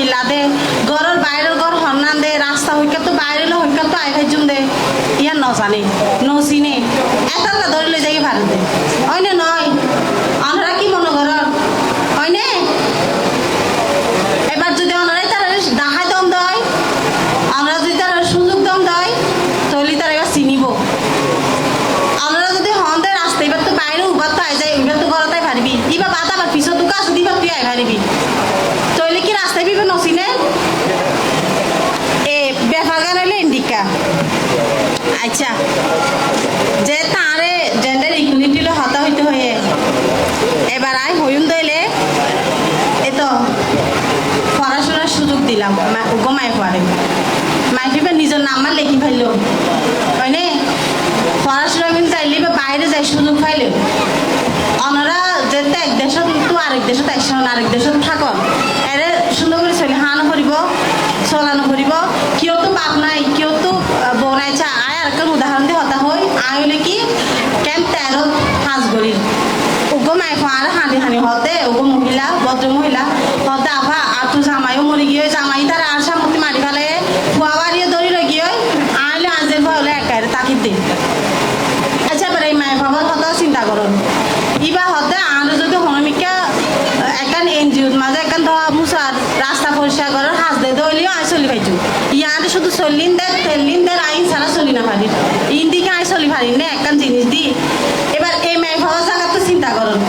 মহিলা দে ঘরের বাইরের ঘর হন্নান দে রাস্তা হইকা তো বাইরে হইকা তো আই ভাইজুম দে ইয়ার নজানে নচিনে এটাল্লা ধরে লই যাই ভারত দে হয়নে নয় অনরা কি মনে করেন হয়নে এবার যদি অনরাই তারা ডাহাই দম দেয় আমরা যদি তারা সুযোগ দম দেয় তাহলে তারা এবার চিনিব আমরা যদি হন দেয় রাস্তা এবার তো বাইরে উবার তো আই যায় এবার তো ঘরতাই পারবি এবার বাদ আবার পিছত দুকা আছে দিবার তুই আই পারবি তাহলে কি রাস্তায় বিবে নচিনে এ বেফা গানাইলে ইন্ডিকা আচ্ছা যে তারে জেন্ডার ইকুইলিটি হতা হইতে হয়ে এবার আই হইম দইলে এ তো পড়াশোনার সুযোগ দিলাম গমাই পারে মাইফিবে নিজের নাম্বার লেখি ফেলল হয়নে পড়াশোনা কিন্তু চাইলে বা বাইরে যাই সুযোগ পাইলে অনারা যেতে এক দেশত তো আরেক দেশত একসঙ্গে আরেক দেশত থাকন এরে সুন্দর করে চলে হানো করিব চলানো করিব কেউ তো বাপ নাই কেউ তো বউ নাই চা আয় আর কেন উদাহরণ দিয়ে হতা হই আয় হলে কি কেন 13 হাঁস গরির ওগো মাই আর হাঁদি হানি হতে ওগো মহিলা ভদ্র মহিলা হতে আভা আর তো জামাইও মরে গিয়ে জামাই তার আর সামর্থ্য মারি ফেলে ফুয়া বাড়িয়ে দড়ি গিয়ে আইলে আজের ভয় হলে একারে তাকির দিন আচ্ছা এবার এই মায়ের বাবার কথা চিন্তা করুন ইবা হতে আর যদি হনমিকা একান এনজিওর মাঝে একান ধোয়া মুসার রাস্তা পরিষ্কার করার হাস দে দইলিও আই চলি ভাইছু ইয়াতে শুধু চল্লিন দে তেলিন দে আইন ছাড়া চলি না পারি ইন্দিকে আই চলি পারি না একান জিনিস দি এবার এই মায়ের বাবার জায়গা তো চিন্তা করুন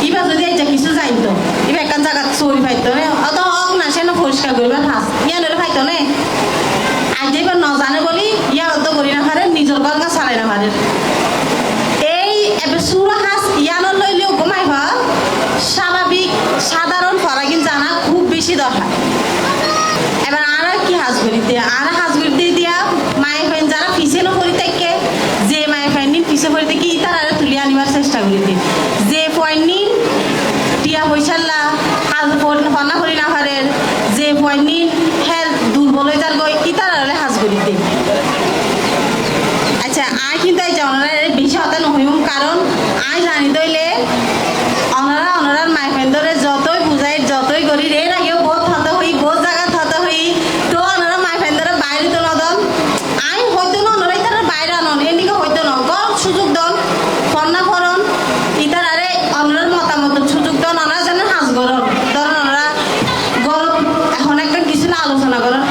ইবা যদি এটা কিছু জানতো ইবা একান জায়গা চলি পাইতো না অত হক না সে না পরিষ্কার করবার হাস ইয়া নলে পাইতো না আজ এবার ন জানে বলি ইয়া অত করি না পারে নিজের গলগা চালাই না পারে এই এবার সুরা হাস ইয়ানোর লইলেও ঘুমাই হওয়া স্বাভাবিক সাধারণ ফরাকিন জানা খুব বেশি দরকার এবার আর কি হাঁস করিতে আর হাঁস করিতে দিয়া মায়ের ফ্যান যারা পিছনে করি থেকে যে মায়ের ফ্যান নিন পিছিয়ে করি থেকে তারা তুলিয়ে আনিবার চেষ্টা করিতে যে পয়েন্ট নিন টিয়া পয়সাল্লা হাঁস ফনা করি না পারে যে পয়েন্ট নিন হ্যাঁ দুর্বল হয়ে যার গই তারা হাঁস করিতে আচ্ছা আয় কিন্তু এই যে ওনারা বেশি হতে নহইম কারণ আয় জানি দইলে ওনারার মাই ফ্রেন্ডরে যতই বুঝাই যতই করি এর আগেও বহুত হতে হই বহুত জায়গা হতে হই তো ওনারা মাই ফ্রেন্ডরে বাইরে তো নদন আই হইতো না ওনারাই তারা বাইরে আনন এদিকে হইতো না গর সুযোগ দন ফন্না ফরন ইতার আরে ওনার মতামত সুযোগ দন ওনারা যেন হাঁস গরম ধরুন ওনারা গরম এখন একটা কিছু আলোচনা করেন